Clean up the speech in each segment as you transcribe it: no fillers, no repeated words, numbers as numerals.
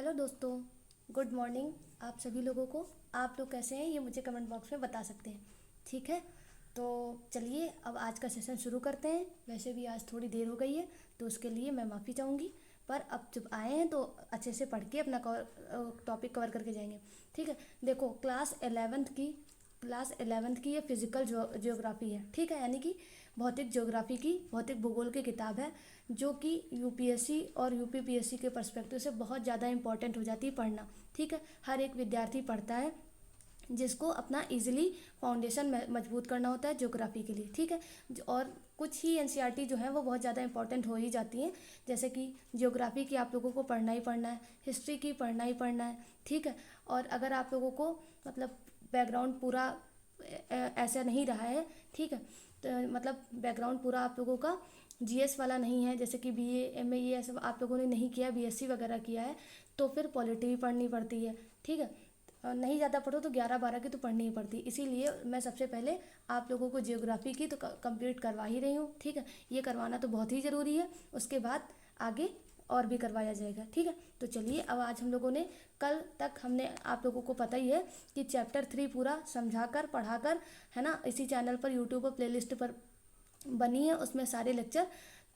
Hello दोस्तों, good morning आप सभी लोगों को। आप लोग कैसे हैं ये मुझे कमेंट बॉक्स में बता सकते हैं। ठीक है, तो चलिए अब आज का सेशन शुरू करते हैं। वैसे भी आज थोड़ी देर हो गई है तो उसके लिए मैं माफ़ी चाहूँगी, पर अब जब आए हैं तो अच्छे से पढ़ के अपना टॉपिक कवर करके जाएंगे। ठीक है, देखो क्लास 11th की ये फिजिकल ज्योग्राफी है। ठीक है, यानी कि भौतिक भूगोल की किताब है, जो कि यूपीएससी और यूपीपीएससी के पर्सपेक्टिव से बहुत ज़्यादा इंपॉर्टेंट हो जाती है पढ़ना। ठीक है, हर एक विद्यार्थी पढ़ता है जिसको अपना इजीली फाउंडेशन मजबूत करना होता है ज्योग्राफी के लिए। ठीक है, और कुछ ही एनसीईआरटी जो है वो बहुत ज़्यादा इंपॉर्टेंट हो ही जाती हैं, जैसे कि ज्योग्राफी की आप लोगों को पढ़ना ही पढ़ना है, हिस्ट्री की पढ़ना ही पढ़ना है। ठीक है, और अगर आप लोगों को मतलब बैकग्राउंड पूरा ऐसा नहीं रहा है, ठीक है, तो मतलब बैकग्राउंड पूरा आप लोगों का जीएस वाला नहीं है, जैसे कि बीए एमए ये सब आप लोगों ने नहीं किया, बीएससी वगैरह किया है, तो फिर पॉलिटी भी पढ़नी पड़ती है। ठीक है, नहीं ज़्यादा पढ़ो तो 11-12 की तो पढ़नी ही पड़ती, इसीलिए मैं सबसे पहले आप लोगों को जियोग्राफी की तो कंप्लीट करवा ही रही हूँ। ठीक है, ये करवाना तो बहुत ही ज़रूरी है, उसके बाद आगे और भी करवाया जाएगा। ठीक है, तो चलिए अब आज हम लोगों ने कल तक हमने आप लोगों को पता ही है कि चैप्टर 3 पूरा समझाकर पढ़ाकर, है ना, इसी चैनल पर यूट्यूब पर प्लेलिस्ट पर बनी है, उसमें सारे लेक्चर,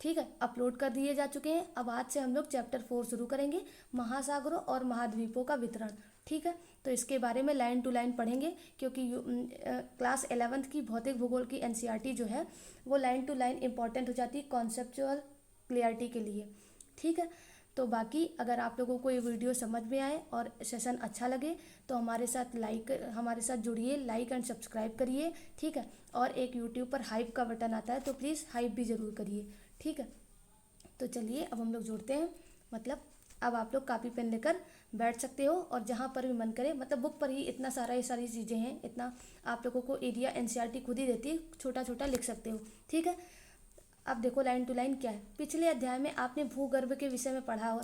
ठीक है, अपलोड कर दिए जा चुके हैं। अब आज से हम लोग चैप्टर 4 शुरू करेंगे, महासागरों और महाद्वीपों का वितरण। ठीक है, तो इसके बारे में लाइन टू लाइन पढ़ेंगे, क्योंकि क्लास 11th की भौतिक भूगोल की एनसीईआरटी जो है वो लाइन टू लाइन इंपॉर्टेंट हो जाती है कॉन्सेप्चुअल क्लियरिटी के लिए। ठीक है, तो बाकी अगर आप लोगों को ये वीडियो समझ में आए और सेशन अच्छा लगे तो हमारे साथ जुड़िए, लाइक एंड सब्सक्राइब करिए। ठीक है, और एक यूट्यूब पर हाइप का बटन आता है तो प्लीज़ हाइप भी ज़रूर करिए। ठीक है, तो चलिए अब हम लोग जुड़ते हैं। मतलब अब आप लोग कापी पेन लेकर बैठ सकते हो और जहाँ पर भी मन करे, मतलब बुक पर ही इतना सारा ये सारी चीज़ें हैं, इतना आप लोगों को एरिया एनसीईआरटी खुद ही देती है, छोटा छोटा लिख सकते हो। ठीक है, अब देखो लाइन टू लाइन क्या है। पिछले अध्याय में आपने भूगर्भ के विषय में पढ़ा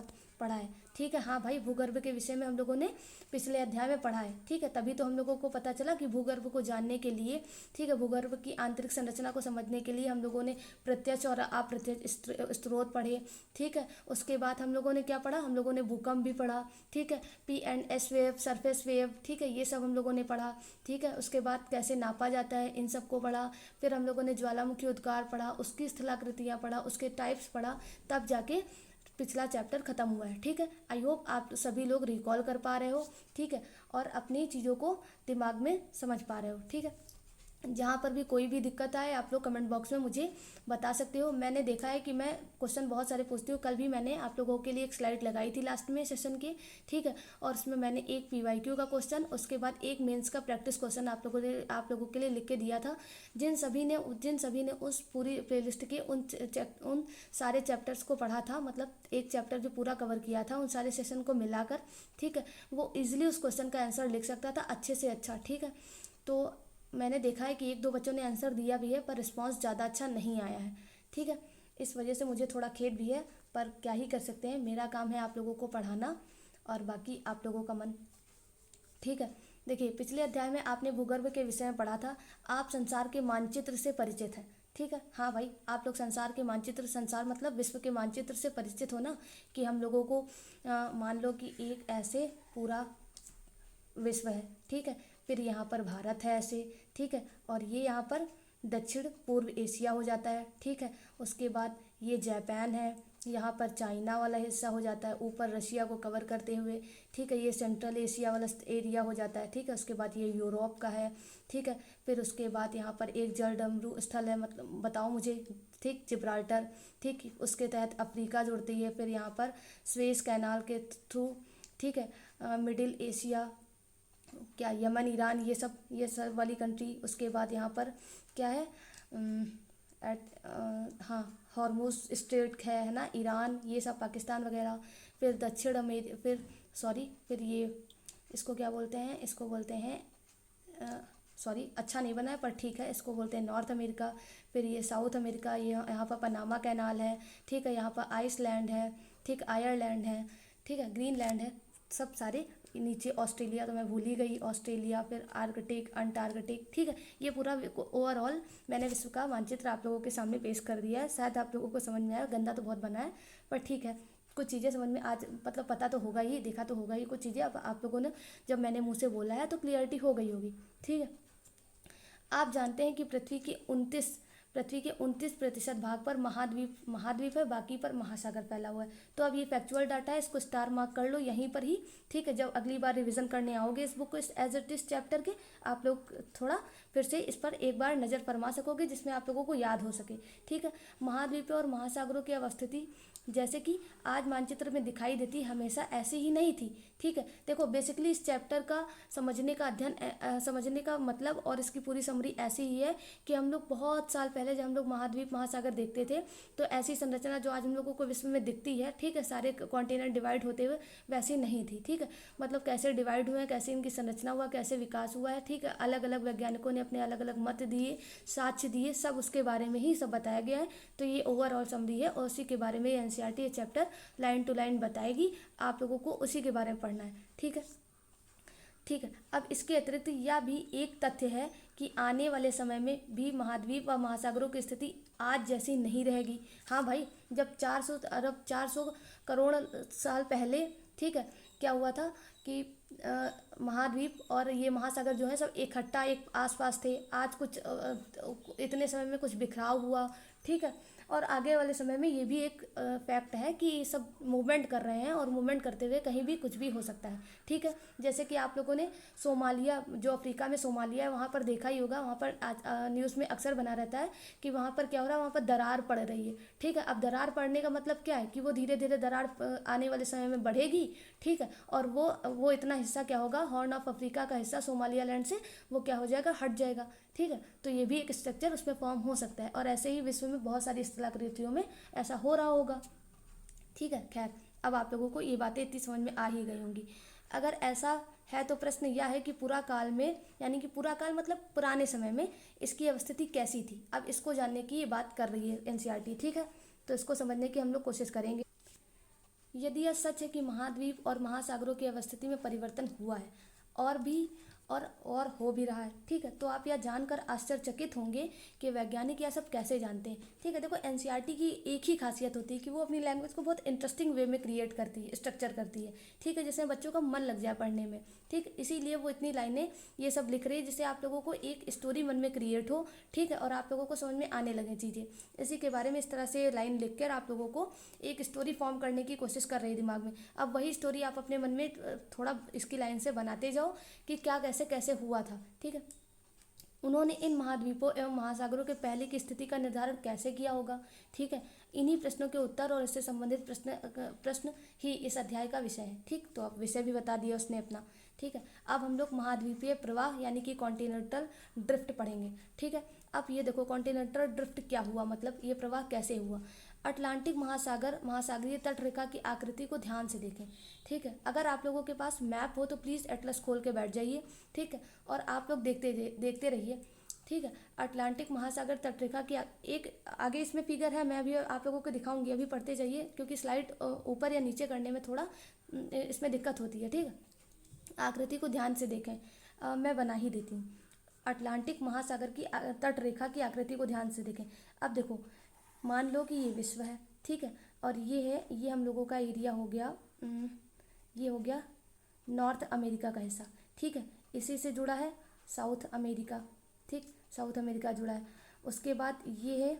है। ठीक है, हाँ भाई, भूगर्भ के विषय में हम लोगों ने पिछले अध्याय में पढ़ा है। ठीक है, तभी तो हम लोगों को पता चला कि भूगर्भ को जानने के लिए, ठीक है, भूगर्भ की आंतरिक संरचना को समझने के लिए हम लोगों ने प्रत्यक्ष और अप्रत्यक्ष स्रोत पढ़े। ठीक है, उसके बाद हम लोगों ने क्या पढ़ा, हम लोगों ने भूकंप भी पढ़ा। ठीक है, P&S वेव, सरफेस वेव, ठीक है, ये सब हम लोगों ने पढ़ा। ठीक है, उसके बाद कैसे नापा जाता है इन सबको पढ़ा। फिर हम लोगों ने ज्वालामुखी उद्गार पढ़ा, उसकी स्थलाकृतियाँ पढ़ा, उसके टाइप्स पढ़ा, तब जाके पिछला चैप्टर खत्म हुआ है। ठीक है, आई होप आप सभी लोग रिकॉल कर पा रहे हो। ठीक है, और अपनी चीज़ों को दिमाग में समझ पा रहे हो। ठीक है, जहाँ पर भी कोई भी दिक्कत आए आप लोग कमेंट बॉक्स में मुझे बता सकते हो। मैंने देखा है कि मैं क्वेश्चन बहुत सारे पूछती हूँ, कल भी मैंने आप लोगों के लिए एक स्लाइड लगाई थी लास्ट में सेशन के। ठीक है, और उसमें मैंने एक पीवाईक्यू का क्वेश्चन, उसके बाद एक मेंस का प्रैक्टिस क्वेश्चन आप लोगों के लिए लिख के दिया था। जिन सभी ने उस पूरी प्लेलिस्ट के उन सारे चैप्टर्स को पढ़ा था, मतलब एक चैप्टर जो पूरा कवर किया था उन सारे सेशन को मिलाकर, ठीक है, वो ईजिली उस क्वेश्चन का आंसर लिख सकता था अच्छे से अच्छा। ठीक है, तो मैंने देखा है कि 1-2 बच्चों ने आंसर दिया भी है, पर रिस्पांस ज़्यादा अच्छा नहीं आया है। ठीक है, इस वजह से मुझे थोड़ा खेद भी है, पर क्या ही कर सकते हैं, मेरा काम है आप लोगों को पढ़ाना और बाकी आप लोगों का मन। ठीक है, देखिए पिछले अध्याय में आपने भूगर्भ के विषय में पढ़ा था, आप संसार के मानचित्र से परिचित हैं। ठीक है, हाँ भाई, आप लोग संसार के मानचित्र, संसार मतलब विश्व के मानचित्र से परिचित हो ना, कि हम लोगों को मान लो कि एक ऐसे पूरा विश्व है। ठीक है, फिर यहाँ पर भारत है ऐसे। ठीक है, और ये यहाँ पर दक्षिण पूर्व एशिया हो जाता है। ठीक है, उसके बाद ये जापान है, यहाँ पर चाइना वाला हिस्सा हो जाता है ऊपर रशिया को कवर करते हुए। ठीक है, ये सेंट्रल एशिया वाला एरिया हो जाता है। ठीक है, उसके बाद ये यूरोप का है। ठीक है, फिर उसके बाद यहाँ पर एक जलडमरू स्थल है, मतलब बताओ मुझे, ठीक, जिब्राल्टर। ठीक, उसके तहत अफ्रीका जुड़ती है। फिर यहाँ पर स्वेज कैनाल के थ्रू, ठीक है, मिडिल एशिया, क्या यमन, ईरान, ये सब वाली कंट्री। उसके बाद यहाँ पर क्या है, हाँ, हॉर्मुज स्ट्रेट है ना, ईरान, ये सब, पाकिस्तान वगैरह। फिर दक्षिण अमेरिका, फिर ये इसको क्या बोलते हैं, इसको बोलते हैं, सॉरी अच्छा नहीं बना है पर ठीक है, इसको बोलते हैं नॉर्थ अमेरिका। फिर ये साउथ अमेरिका, ये यहाँ पर पनामा कैनाल है। ठीक है, यहाँ पर आइसलैंड है। ठीक, आयरलैंड है। ठीक है, ग्रीनलैंड है, सब सारे। नीचे ऑस्ट्रेलिया तो मैं भूल ही गई, ऑस्ट्रेलिया, फिर आर्कटिक, अंटार्कटिक। ठीक है, ये पूरा ओवरऑल मैंने विश्व का मानचित्र आप लोगों के सामने पेश कर दिया है। शायद आप लोगों को समझ में आया, गंदा तो बहुत बना है पर ठीक है। कुछ चीज़ें समझ में आज मतलब पता तो होगा ही, देखा तो होगा ही कुछ चीज़ें। अब आप लोगों ने जब मैंने मुँह से बोला है तो क्लियरिटी हो गई होगी, ठीक है। आप जानते हैं कि पृथ्वी के 29% भाग पर महाद्वीप है, बाकी पर महासागर फैला हुआ है। तो अब ये फैक्चुअल डाटा है, इसको स्टार मार्क कर लो यहीं पर ही, ठीक है। जब अगली बार रिवीजन करने आओगे इस बुक को, इस एज इट इज चैप्टर के, आप लोग थोड़ा फिर से इस पर एक बार नज़र फरमा सकोगे, जिसमें आप लोगों को याद हो सके, ठीक है। महाद्वीप और महासागरों की अवस्थिति जैसे कि आज मानचित्र में दिखाई देती हमेशा ऐसी ही नहीं थी, ठीक है। देखो बेसिकली इस चैप्टर का समझने का मतलब और इसकी पूरी समरी ऐसी ही है कि हम लोग बहुत साल पहले जब हम लोग महाद्वीप महासागर देखते थे तो ऐसी संरचना जो आज हम लोगों को विश्व में दिखती है, ठीक है, सारे कॉन्टिनेंट डिवाइड होते हुए, वैसी नहीं थी, ठीक है। मतलब कैसे डिवाइड हुए, कैसे इनकी संरचना हुआ, कैसे विकास हुआ है, ठीक है। अलग अलग वैज्ञानिकों ने अपने अलग अलग मत दिए, साक्ष्य दिए, सब उसके बारे में ही सब बताया गया है। तो ये ओवरऑल समरी है और उसी के बारे में एनसीईआरटी ये चैप्टर लाइन टू लाइन बताएगी, आप लोगों को उसी के बारे में पढ़ना है, ठीक है। ठीक है, अब इसके अतिरिक्त यह भी एक तथ्य है कि आने वाले समय में भी महाद्वीप व महासागरों की स्थिति आज जैसी नहीं रहेगी। हाँ भाई, जब 400 करोड़ साल पहले, ठीक है, क्या हुआ था कि महाद्वीप और ये महासागर जो है सब इकट्ठा एक आसपास थे। आज कुछ इतने समय में कुछ बिखराव हुआ, ठीक है। और आगे वाले समय में ये भी एक फैक्ट है कि ये सब मूवमेंट कर रहे हैं और मूवमेंट करते हुए कहीं भी कुछ भी हो सकता है, ठीक है। जैसे कि आप लोगों ने सोमालिया, जो अफ्रीका में सोमालिया है, वहाँ पर देखा ही होगा, वहाँ पर न्यूज़ में अक्सर बना रहता है कि वहाँ पर क्या हो रहा है, वहाँ पर दरार पड़ रही है, ठीक है। अब दरार पड़ने का मतलब क्या है कि वो धीरे धीरे दरार आने वाले समय में बढ़ेगी, ठीक है। और वो इतना हिस्सा क्या होगा, हॉर्न ऑफ अफ्रीका का हिस्सा सोमालिया लैंड से वो क्या हो जाएगा, हट जाएगा, ठीक है। तो ये भी एक स्ट्रक्चर उसमें फॉर्म हो सकता है और ऐसे ही विश्व में बहुत सारी स्थलाकृतियों में ऐसा हो रहा होगा, ठीक है। खैर, अब आप लोगों को ये बातें इतनी समझ में आ ही गई होंगी। अगर ऐसा है तो प्रश्न यह है कि पूरा काल में, यानी कि पूरा काल मतलब पुराने समय में इसकी अवस्थिति कैसी थी। अब इसको जानने की ये बात कर रही है एनसीईआरटी, ठीक है। तो इसको समझने की हम लोग कोशिश करेंगे। यदि यह सच है कि महाद्वीप और महासागरों की अवस्थिति में परिवर्तन हुआ है और भी और हो भी रहा है, ठीक है, तो आप यह जानकर आश्चर्यचकित होंगे कि वैज्ञानिक यह सब कैसे जानते हैं, ठीक है। देखो एनसीईआरटी की एक ही खासियत होती है कि वो अपनी लैंग्वेज को बहुत इंटरेस्टिंग वे में क्रिएट करती है, स्ट्रक्चर करती है, ठीक है, जिसमें बच्चों का मन लग जाए पढ़ने में, ठीक। इसीलिए वो इतनी लाइनें ये सब लिख रही है जिससे आप लोगों को एक स्टोरी मन में क्रिएट हो, ठीक है, और आप लोगों को समझ में आने लगे चीज़ें। इसी के बारे में इस तरह से लाइन लिख कर आप लोगों को एक स्टोरी फॉर्म करने की कोशिश कर रही है दिमाग में। अब वही स्टोरी आप अपने मन में थोड़ा इसकी लाइन से बनाते जाओ कि क्या कैसे कैसे हुआ था, ठीक है। उन्होंने इन महाद्वीपों एवं महासागरों के पहले की स्थिति का निर्धारण कैसे किया होगा, ठीक है। इन्हीं प्रश्नों के उत्तर और इससे संबंधित प्रश्न ही इस अध्याय का विषय है, ठीक। तो अब विषय भी बता दिया उसने अपना, ठीक है। अब हम लोग महाद्वीपीय प्रवाह यानी कि कॉन्टिनेंटल ड्रिफ्ट पढ़ेंगे, ठीक है। अब ये देखो कॉन्टिनेंटल ड्रिफ्ट क्या हुआ, मतलब ये प्रवाह कैसे हुआ। अटलांटिक महासागरीय तट रेखा की आकृति को ध्यान से देखें, ठीक है। अगर आप लोगों के पास मैप हो तो प्लीज़ एटलस खोल के बैठ जाइए, ठीक है, और आप लोग देखते रहिए, ठीक है। अटलांटिक महासागर तट रेखा की एक आगे इसमें फिगर है, मैं अभी आप लोगों को दिखाऊंगी, अभी पढ़ते जाइए क्योंकि स्लाइड ऊपर या नीचे करने में थोड़ा इसमें दिक्कत होती है, ठीक है। आकृति को ध्यान से देखें, मैं बना ही देती हूँ। अटलांटिक महासागर की तट रेखा की आकृति को ध्यान से देखें। अब देखो, मान लो कि ये विश्व है, ठीक है, और ये हम लोगों का एरिया हो गया, ये हो गया नॉर्थ अमेरिका का हिस्सा, ठीक है। इसी से जुड़ा है साउथ अमेरिका, ठीक, साउथ अमेरिका जुड़ा है। उसके बाद ये है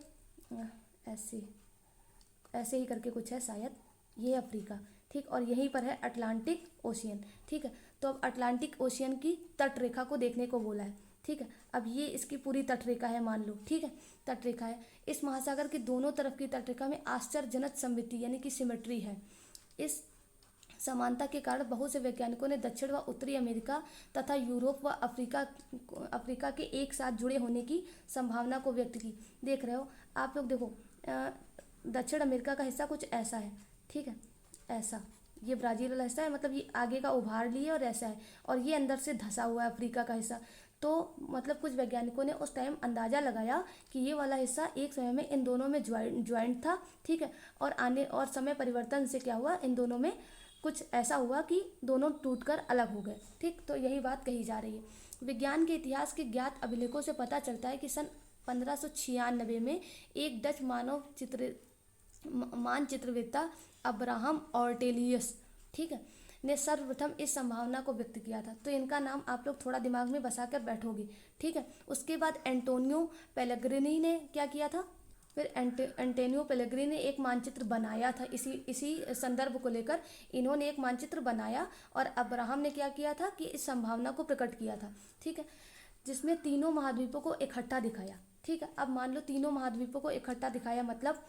ऐसे ही करके कुछ है शायद, ये है अफ्रीका, ठीक, और यहीं पर है अटलांटिक ओशियन, ठीक है। तो अब अटलांटिक ओशियन की तट रेखा को देखने को बोला है, ठीक है। अब ये इसकी पूरी तट रेखा है मान लो, ठीक है, तट रेखा है। इस महासागर के दोनों तरफ की तट रेखा में आश्चर्यजनक सममिति यानी कि सिमेट्री है। इस समानता के कारण बहुत से वैज्ञानिकों ने दक्षिण व उत्तरी अमेरिका तथा यूरोप व अफ्रीका के एक साथ जुड़े होने की संभावना को व्यक्त की। देख रहे हो आप लोग, देखो दक्षिण अमेरिका का हिस्सा कुछ ऐसा है, ठीक है, ऐसा ये ब्राज़ील वाला हिस्सा है, मतलब ये आगे का उभार लिए और ऐसा है, और ये अंदर से धंसा हुआ है अफ्रीका का हिस्सा। तो मतलब कुछ वैज्ञानिकों ने उस टाइम अंदाज़ा लगाया कि ये वाला हिस्सा एक समय में इन दोनों में ज्वाइंट था, ठीक है, और समय परिवर्तन से क्या हुआ, इन दोनों में कुछ ऐसा हुआ कि दोनों टूटकर अलग हो गए, ठीक। तो यही बात कही जा रही है। विज्ञान के इतिहास के ज्ञात अभिलेखों से पता चलता है कि सन 1596 में एक डच मानचित्रवेत्ता अब्राहम ऑर्टेलियस, ठीक है, ने सर्वप्रथम इस संभावना को व्यक्त किया था। तो इनका नाम आप लोग थोड़ा दिमाग में बसा कर बैठोगे, ठीक है। उसके बाद एंटोनियो पेलेग्रिनी ने क्या किया था, फिर एंटोनियो पेलेग्रिनी ने एक मानचित्र बनाया था, इसी संदर्भ को लेकर इन्होंने एक मानचित्र बनाया, और अब्राहम ने क्या किया था कि इस संभावना को प्रकट किया था, ठीक है, जिसमें तीनों महाद्वीपों को इकट्ठा दिखाया, ठीक है। अब मान लो तीनों महाद्वीपों को इकट्ठा दिखाया मतलब,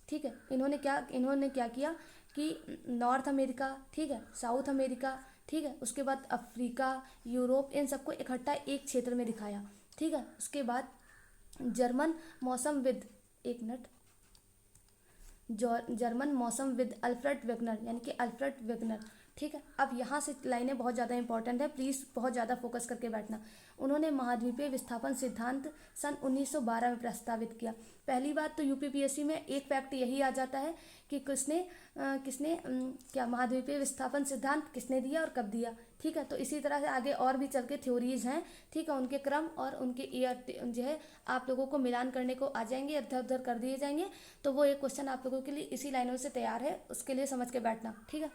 ठीक है, इन्होंने क्या किया कि नॉर्थ अमेरिका, ठीक है, साउथ अमेरिका, ठीक है, उसके बाद अफ्रीका, यूरोप, इन सबको इकट्ठा एक क्षेत्र में दिखाया, ठीक है। उसके बाद जर्मन मौसमविद, एक मिनट, जर्मन मौसमविद अल्फ्रेड वेगनर, यानी कि अल्फ्रेड वेगनर, ठीक है। अब यहाँ से लाइनें बहुत ज़्यादा इंपॉर्टेंट है, प्लीज़ बहुत ज़्यादा फोकस करके बैठना। उन्होंने महाद्वीपीय विस्थापन सिद्धांत सन 1912 में प्रस्तावित किया। पहली बात तो यूपीपीएससी में एक फैक्ट यही आ जाता है कि किसने क्या महाद्वीपीय विस्थापन सिद्धांत किसने दिया और कब दिया, ठीक है। तो इसी तरह से आगे और भी चल के थ्योरीज हैं, ठीक है, उनके क्रम और उनके ईयर जो है आप लोगों को मिलान करने को आ जाएंगे, इधर उधर कर दिए जाएंगे। तो वो एक क्वेश्चन आप लोगों के लिए इसी लाइनों से तैयार है, उसके लिए समझ के बैठना, ठीक है।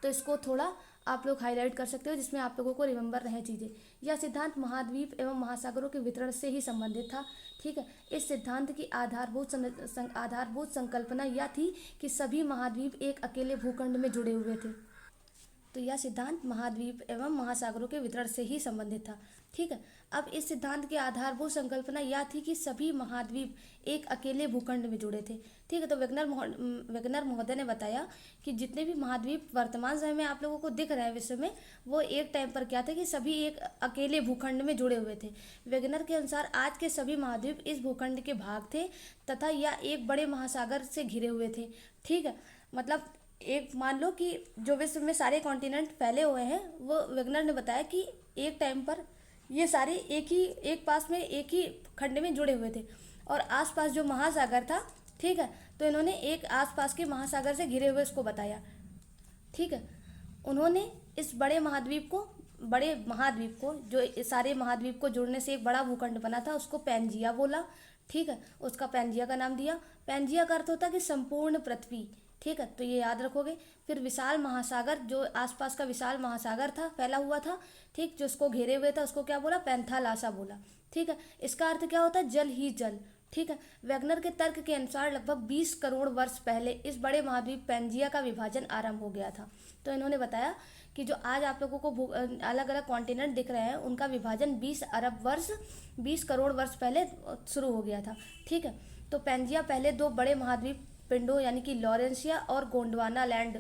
तो इसको थोड़ा आप लोग हाईलाइट कर सकते हो, जिसमें आप लोगों को रिमेंबर रहे चीज़ें। यह सिद्धांत महाद्वीप एवं महासागरों के वितरण से ही संबंधित था, ठीक है। इस सिद्धांत की आधारभूत संकल्पना यह थी कि सभी महाद्वीप एक अकेले भूखंड में जुड़े हुए थे। तो यह सिद्धांत महाद्वीप एवं महासागरों के वितरण से ही संबंधित था, ठीक है। अब इस सिद्धांत की आधारभूत संकल्पना यह थी कि सभी महाद्वीप एक अकेले भूखंड में जुड़े थे, ठीक है। तो वेगनर महोदय ने बताया कि जितने भी महाद्वीप वर्तमान समय में आप लोगों को दिख रहे हैं विश्व में, वो एक टाइम पर क्या थे कि सभी एक अकेले भूखंड में जुड़े हुए थे। वेगनर के अनुसार आज के सभी महाद्वीप इस भूखंड के भाग थे तथा यह एक बड़े महासागर से घिरे हुए थे, ठीक है। मतलब एक मान लो कि जो विश्व में सारे कॉन्टिनेंट फैले हुए हैं, वो वेगनर ने बताया कि एक टाइम पर ये सारे एक पास में एक ही खंड में जुड़े हुए थे, और आसपास जो महासागर था, ठीक है, तो इन्होंने एक आसपास के महासागर से घिरे हुए इसको बताया, ठीक है। उन्होंने इस बड़े महाद्वीप को जो सारे महाद्वीप को जुड़ने से एक बड़ा भूखंड बना था, उसको पैंजिया बोला, ठीक है, उसका पैंजिया का नाम दिया। पैंजिया का अर्थ होता है कि संपूर्ण पृथ्वी, ठीक है, तो ये याद रखोगे। फिर विशाल महासागर, जो आसपास का विशाल महासागर था, फैला हुआ था, ठीक, जो उसको घेरे हुए था, उसको क्या बोला, पैंथालासा बोला, ठीक है। इसका अर्थ क्या होता है, जल ही जल, ठीक है। वेगनर के तर्क के अनुसार लगभग 20 करोड़ वर्ष पहले इस बड़े महाद्वीप पैंजिया का विभाजन आरंभ हो गया था। तो इन्होंने बताया कि जो आज आप लोगों को अलग अलग कॉन्टिनेंट दिख रहे हैं, उनका विभाजन 20 करोड़ वर्ष पहले शुरू हो गया था, ठीक है। तो पैंजिया पहले दो बड़े महाद्वीप पिंडों यानी कि लॉरेंसिया और गोंडवाना लैंड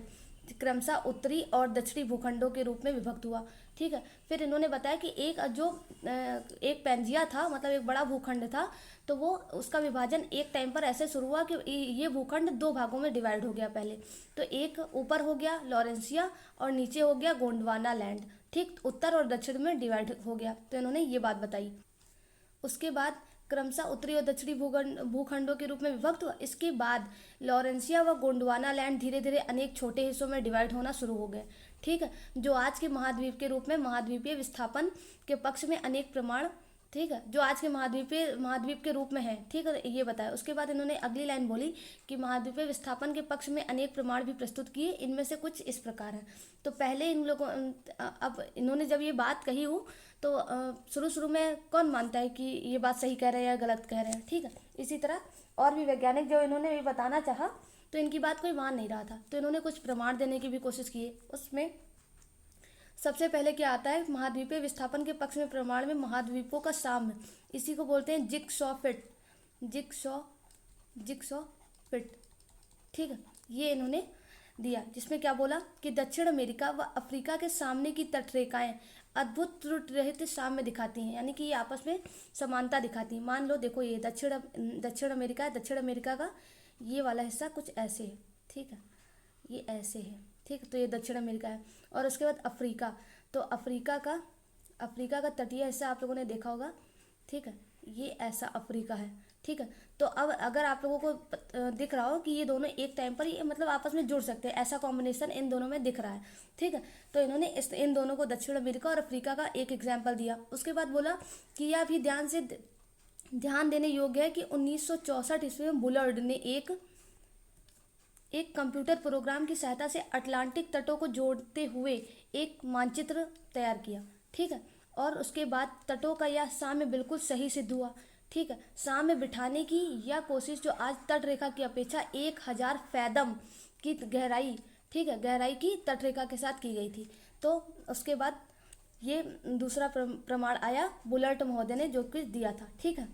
क्रमशः उत्तरी और दक्षिणी भूखंडों के रूप में विभक्त हुआ, ठीक है। फिर इन्होंने बताया कि एक पैंजिया था, मतलब एक बड़ा भूखंड था, तो वो उसका विभाजन एक टाइम पर ऐसे शुरू हुआ कि ये भूखंड दो भागों में डिवाइड हो गया पहले। तो एक ऊपर हो गया लॉरेंसिया और नीचे हो गया गोंडवाना लैंड, ठीक, उत्तर और दक्षिण में डिवाइड हो गया। तो इन्होंने ये बात बताई। उसके बाद क्रमशः उत्तरी और दक्षिणी भूखंडों के रूप में विभक्त हुआ। इसके बाद लॉरेंसिया व गोंडवाना लैंड धीरे धीरे अनेक छोटे हिस्सों में डिवाइड होना शुरू हो गए, ठीक है, जो आज के महाद्वीप के रूप में महाद्वीपीय विस्थापन के पक्ष में अनेक प्रमाण, ठीक है, जो आज के महाद्वीप के रूप में है, ठीक है, ये बताया। उसके बाद इन्होंने अगली लाइन बोली कि महाद्वीपीय विस्थापन के पक्ष में अनेक प्रमाण भी प्रस्तुत किए, इनमें से कुछ इस प्रकार हैं। तो पहले इन लोगों अब इन्होंने जब ये बात कही हो तो शुरू में कौन मानता है कि ये बात सही कह रहे हैं या गलत कह रहे हैं, ठीक है। इसी तरह और भी वैज्ञानिक जो इन्होंने ये बताना चाहा तो इनकी बात कोई मान नहीं रहा था, तो इन्होंने कुछ प्रमाण देने की भी कोशिश की। उसमें सबसे पहले क्या आता है, महाद्वीपीय विस्थापन के पक्ष में प्रमाण में महाद्वीपों का साम्य, इसी को बोलते हैं जिगसॉ फिट, ठीक है, ये इन्होंने दिया, जिसमें क्या बोला कि दक्षिण अमेरिका व अफ्रीका के सामने की तटरेखाएं अद्भुत त्रुटि रहित साम्य दिखाती हैं, यानी कि ये आपस में समानता दिखाती हैं। मान लो देखो, ये दक्षिण अमेरिका है, दक्षिण अमेरिका का ये वाला हिस्सा कुछ ऐसे है, ठीक है, ये ऐसे है, ठीक, तो ये दक्षिण अमेरिका है। और उसके बाद अफ्रीका, तो अफ्रीका का तटीय हिस्सा आप लोगों ने देखा होगा, ठीक है, ये ऐसा अफ्रीका है, ठीक है। तो अब अगर आप लोगों को दिख रहा हो कि ये दोनों एक टाइम पर ये मतलब आपस में जुड़ सकते हैं, ऐसा कॉम्बिनेशन इन दोनों में दिख रहा है, ठीक है। तो इन्होंने इन दोनों को दक्षिण अमेरिका और अफ्रीका का एक एग्जाम्पल दिया। उसके बाद बोला कि यह भी ध्यान देने योग्य है कि 1964 ईस्वी में बुलर्ड ने एक कंप्यूटर प्रोग्राम की सहायता से अटलांटिक तटों को जोड़ते हुए एक मानचित्र तैयार किया, ठीक है। और उसके बाद तटों का यह साम्य बिल्कुल सही सिद्ध हुआ, ठीक है। साम्य बिठाने की यह कोशिश जो आज तट रेखा की अपेक्षा 1000 फैदम की गहराई, ठीक है, गहराई की तट रेखा के साथ की गई थी। तो उसके बाद ये दूसरा प्रमाण आया बुलर्ट महोदय ने जो कि दिया था, ठीक है।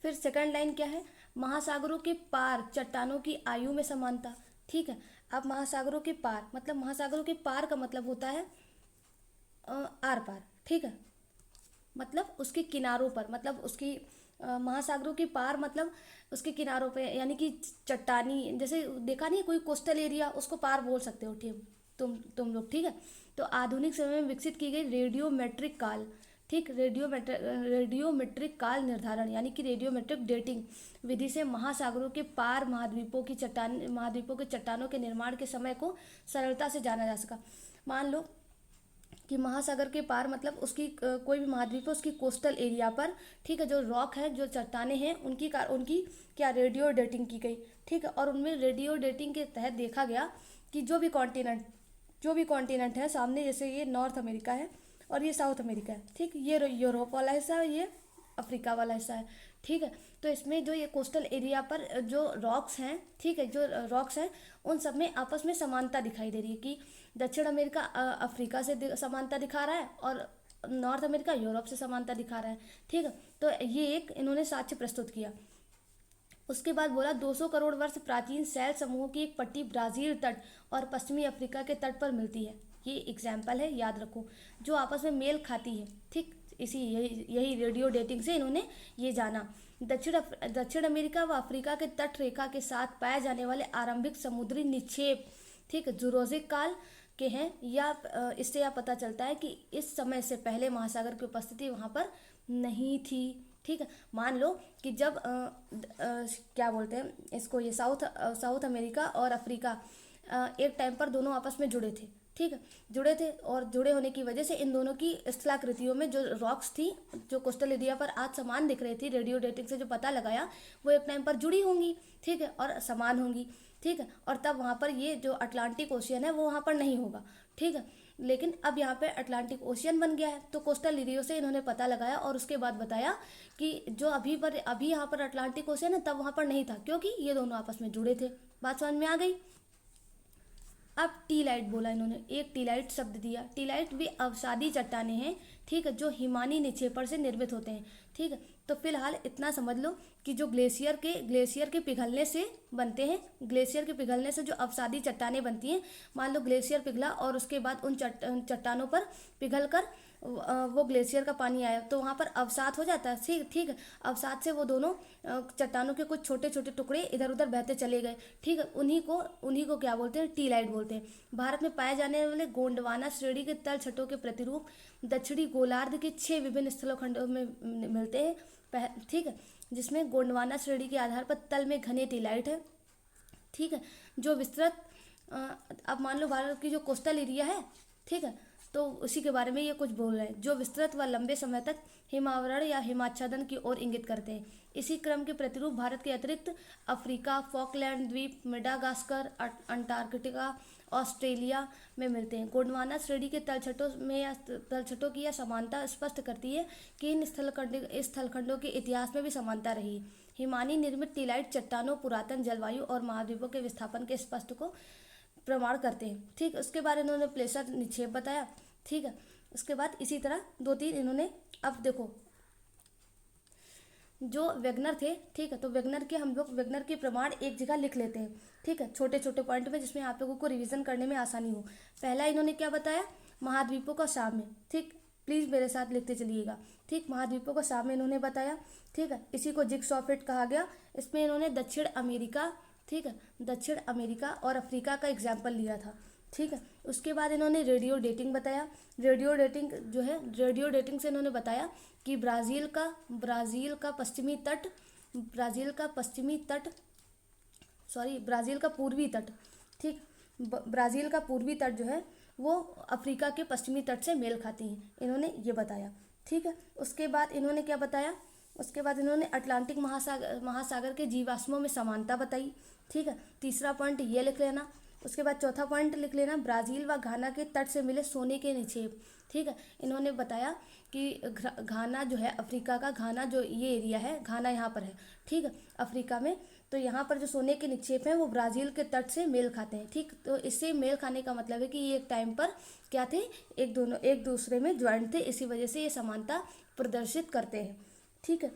फिर सेकंड लाइन क्या है, महासागरों के पार चट्टानों की आयु में समानता, ठीक है। अब महासागरों के पार मतलब महासागरों के पार का मतलब होता है आर पार, ठीक है, मतलब उसके किनारों पर, मतलब उसकी महासागरों के पार मतलब उसके किनारों पे, यानी कि चट्टानी, जैसे देखा नहीं कोई कोस्टल एरिया, उसको पार बोल सकते हो, ठीक, तुम लोग, ठीक है। तो आधुनिक समय में विकसित की गई रेडियोमेट्रिक काल, ठीक, रेडियोमेट्रिक काल निर्धारण यानी कि रेडियोमेट्रिक डेटिंग विधि से महासागरों के पार महाद्वीपों के चट्टानों के निर्माण के समय को सरलता से जाना जा सका। मान लो कि महासागर के पार मतलब उसकी कोई भी महाद्वीप है, उसकी कोस्टल एरिया पर, ठीक है, जो रॉक है, जो चट्टाने हैं, उनकी क्या रेडियो डेटिंग की गई, ठीक है। और उनमें रेडियो डेटिंग के तहत देखा गया कि जो भी कॉन्टिनेंट है सामने, जैसे ये नॉर्थ अमेरिका है और ये साउथ अमेरिका है, ठीक, ये यूरोप वाला हिस्सा है, ये अफ्रीका वाला हिस्सा है, ठीक है। तो इसमें जो ये कोस्टल एरिया पर जो रॉक्स हैं, ठीक है, जो रॉक्स हैं उन सब में आपस में समानता दिखाई दे रही है कि दक्षिण अमेरिका अफ्रीका से समानता दिखा रहा है और नॉर्थ अमेरिका यूरोप से समानता दिखा रहा है, ठीक है। तो ये एक इन्होंने साक्ष्य प्रस्तुत किया। उसके बाद बोला 200 करोड़ वर्ष प्राचीन सैल समूह की एक पट्टी ब्राज़ील तट और पश्चिमी अफ्रीका के तट पर मिलती है। ये एग्जाम्पल है, याद रखो, जो आपस में मेल खाती है, ठीक। यही रेडियो डेटिंग से इन्होंने ये जाना। दक्षिण अमेरिका व अफ्रीका के तट रेखा के साथ पाए जाने वाले आरंभिक समुद्री निक्षेप, ठीक, जूरोजिक काल के हैं, या इससे यह पता चलता है कि इस समय से पहले महासागर की उपस्थिति वहाँ पर नहीं थी, ठीक है। मान लो कि जब क्या बोलते हैं इसको, ये साउथ अमेरिका और अफ्रीका एक टाइम पर दोनों आपस में जुड़े थे, ठीक है, जुड़े थे, और जुड़े होने की वजह से इन दोनों की स्थलाकृतियों में जो रॉक्स थी, जो कोस्टल एरिया पर आज समान दिख रही थी, रेडियो डेटिंग से जो पता लगाया, वो एक टाइम पर जुड़ी होंगी, ठीक है, और समान होंगी, ठीक है। और तब वहाँ पर ये जो अटलांटिक ओशियन है वो वहाँ पर नहीं होगा, ठीक है। लेकिन अब यहाँ पे अटलांटिक ओशियन बन गया है, तो कोस्टल एरिया से इन्होंने पता लगाया और उसके बाद बताया कि जो अभी यहाँ पर अटलांटिक ओशियन है तब वहाँ पर नहीं था, क्योंकि ये दोनों आपस में जुड़े थे। बात समझ में आ गई। अब टीलाइट बोला इन्होंने, एक टीलाइट शब्द दिया। टीलाइट वे अवसादी चट्टाने हैं, ठीक है, जो हिमानी निक्षेपण से निर्मित होते हैं, ठीक है। तो फिलहाल इतना समझ लो कि जो ग्लेशियर के पिघलने से बनते हैं, ग्लेशियर के पिघलने से जो अवसादी चट्टानें बनती हैं, मान लो ग्लेशियर पिघला और उसके बाद उन चट्टानों पर पिघल कर वो ग्लेशियर का पानी आया, तो वहाँ पर अवसाद हो जाता है, ठीक है। अवसाद से वो दोनों चट्टानों के कुछ छोटे छोटे टुकड़े इधर उधर बहते चले गए, ठीक है। उन्हीं को क्या बोलते हैं, टीलाइट बोलते हैं। भारत में पाए जाने वाले गोंडवाना श्रेणी के तल छटों के प्रतिरूप दक्षिणी गोलार्ध के 6 विभिन्न स्थल खंडों में मिलते हैं, ठीक है, जिसमें गोंडवाना श्रेणी के आधार पर तल में घने टीलाइट है, ठीक है, जो विस्तृत अब मान लो भारत की जो कोस्टल एरिया है, ठीक है, तो उसी के बारे में ये कुछ बोल रहे हैं, जो विस्तृत व लंबे समय तक हिमावरण या हिमाच्छादन की ओर इंगित करते हैं। इसी क्रम के प्रतिरूप भारत के अतिरिक्त अफ्रीका, फॉकलैंड द्वीप, मेडागास्कर, अंटार्कटिका, ऑस्ट्रेलिया में मिलते हैं। गोंडवाना श्रेणी के तलछटों की यह समानता स्पष्ट करती है कि इन स्थलखंडों के इतिहास में भी समानता रही। हिमानी निर्मित टीलाइट चट्टानों, पुरातन जलवायु और महाद्वीपों के विस्थापन के स्पष्ट को प्रमाण करते हैं, ठीक। उसके बाद इन्होंने प्लेसर निक्षेप बताया, ठीक है। उसके बाद इसी तरह 2-3 इन्होंने, अब देखो जो वेगनर थे, ठीक है, तो हम लोग वेगनर के प्रमाण एक जगह लिख लेते हैं, ठीक है, छोटे छोटे पॉइंट में, जिसमें आप लोगों को रिवीजन करने में आसानी हो। पहला इन्होंने क्या बताया, महाद्वीपों का साम्य, ठीक, प्लीज़ मेरे साथ लिखते चलिएगा, ठीक। महाद्वीपों का साम्य इन्होंने बताया, ठीक है, इसी को जिगसॉ फिट कहा गया। इसमें इन्होंने दक्षिण अमेरिका, ठीक है, दक्षिण अमेरिका और अफ्रीका का एग्जाम्पल लिया था, ठीक है। उसके बाद इन्होंने रेडियो डेटिंग बताया। रेडियो डेटिंग से इन्होंने बताया कि ब्राज़ील का पूर्वी तट, ठीक, ब्राज़ील का पूर्वी तट जो है वो अफ्रीका के पश्चिमी तट से मेल खाती हैं, इन्होंने ये बताया, ठीक है। उसके बाद इन्होंने क्या बताया, उसके बाद इन्होंने अटलांटिक महासागर के जीवाश्मों में समानता बताई, ठीक है, तीसरा पॉइंट ये लिख लेना। उसके बाद चौथा पॉइंट लिख लेना, ब्राज़ील व घाना के तट से मिले सोने के निक्षेप। ठीक है, इन्होंने बताया कि घाना जो है, अफ्रीका का घाना जो ये एरिया है, घाना यहाँ पर है, ठीक है, अफ्रीका में, तो यहाँ पर जो सोने के निक्षेप हैं वो ब्राज़ील के तट से मेल खाते हैं। ठीक, तो इससे मेल खाने का मतलब है कि ये एक टाइम पर क्या थे, एक दूसरे में ज्वाइंट थे, इसी वजह से ये समानता प्रदर्शित करते हैं। ठीक है,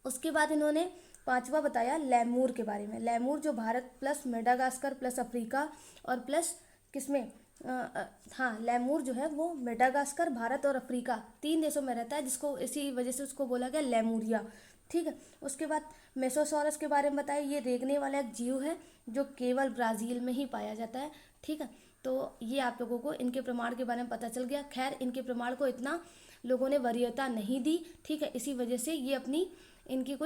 उसके बाद इन्होंने पांचवा बताया लैमूर के बारे में। लैमूर जो Bharat plus Madagascar plus Africa और प्लस किसमें, हाँ, लैमूर जो है वो मेडागास्कर, भारत और अफ्रीका 3 देशों में रहता है, जिसको इसी वजह से उसको बोला गया लेमूरिया। ठीक है, उसके बाद मेसोसॉरस के बारे में बताया, ये रेंगने वाला एक जीव है जो केवल ब्राज़ील में ही पाया जाता है। ठीक है, तो ये आप लोगों को इनके प्रमाण के बारे में पता चल गया। खैर, इनके प्रमाण को इतना लोगों ने वरीयता नहीं दी। ठीक है, इसी वजह से ये अपनी इनकी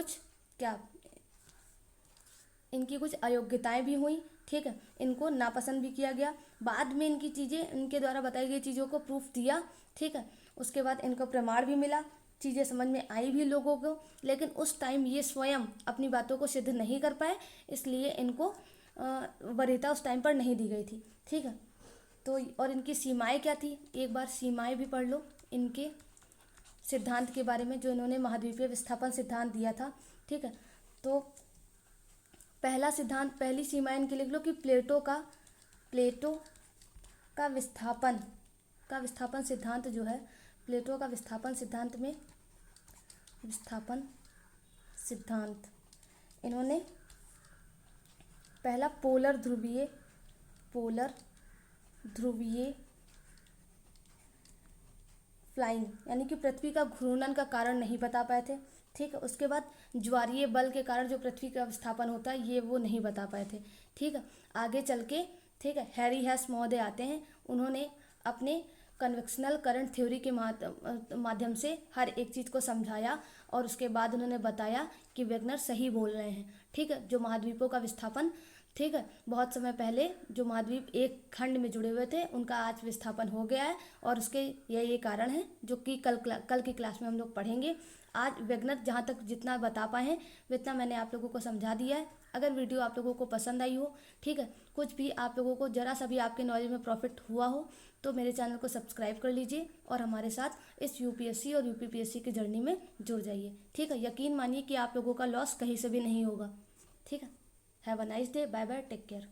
कुछ अयोग्यताएं भी हुई। ठीक है, इनको नापसंद भी किया गया। बाद में इनकी चीज़ें, इनके द्वारा बताई गई चीज़ों को प्रूफ दिया। ठीक है, उसके बाद इनको प्रमाण भी मिला, चीज़ें समझ में आई भी लोगों को, लेकिन उस टाइम ये स्वयं अपनी बातों को सिद्ध नहीं कर पाए, इसलिए इनको वरीयता उस टाइम पर नहीं दी गई थी। ठीक है, तो और इनकी सीमाएं क्या थी, एक बार सीमाएं भी पढ़ लो इनके सिद्धांत के बारे में, जो इन्होंने महाद्वीपीय विस्थापन सिद्धांत दिया था। ठीक है, तो पहला सिद्धांत, पहली सीमा इनकी लिख लो कि प्लेटो का विस्थापन सिद्धांत जो है, प्लेटो का विस्थापन सिद्धांत में विस्थापन सिद्धांत इन्होंने पहला पोलर ध्रुवीय फ्लाइंग, यानी कि पृथ्वी का घूर्णन का कारण नहीं बता पाए थे। ठीक है, उसके बाद ज्वारीय बल के कारण जो पृथ्वी का विस्थापन होता है, ये वो नहीं बता पाए थे। ठीक है, आगे चल के, ठीक है, हैरी हैस महोदय आते हैं, उन्होंने अपने कन्वेक्शनल करंट थ्योरी के माध्यम से हर एक चीज़ को समझाया, और उसके बाद उन्होंने बताया कि वेगनर सही बोल रहे हैं। ठीक है, जो महाद्वीपों का विस्थापन, ठीक है, बहुत समय पहले जो महाद्वीप एक खंड में जुड़े हुए थे, उनका आज विस्थापन हो गया है, और उसके ये कारण है जो कि कल की क्लास में हम लोग पढ़ेंगे। आज वेगनर जहाँ तक जितना बता पाए हैं उतना मैंने आप लोगों को समझा दिया है। अगर वीडियो आप लोगों को पसंद आई हो, ठीक है, कुछ भी आप लोगों को जरा सा भी आपके नॉलेज में प्रॉफिट हुआ हो, तो मेरे चैनल को सब्सक्राइब कर लीजिए और हमारे साथ इस यूपीएससी और यूपीपीएससी की जर्नी में जुड़ जाइए। ठीक है, यकीन मानिए कि आप लोगों का लॉस कहीं से भी नहीं होगा। ठीक है, have a nice day, bye bye, take care.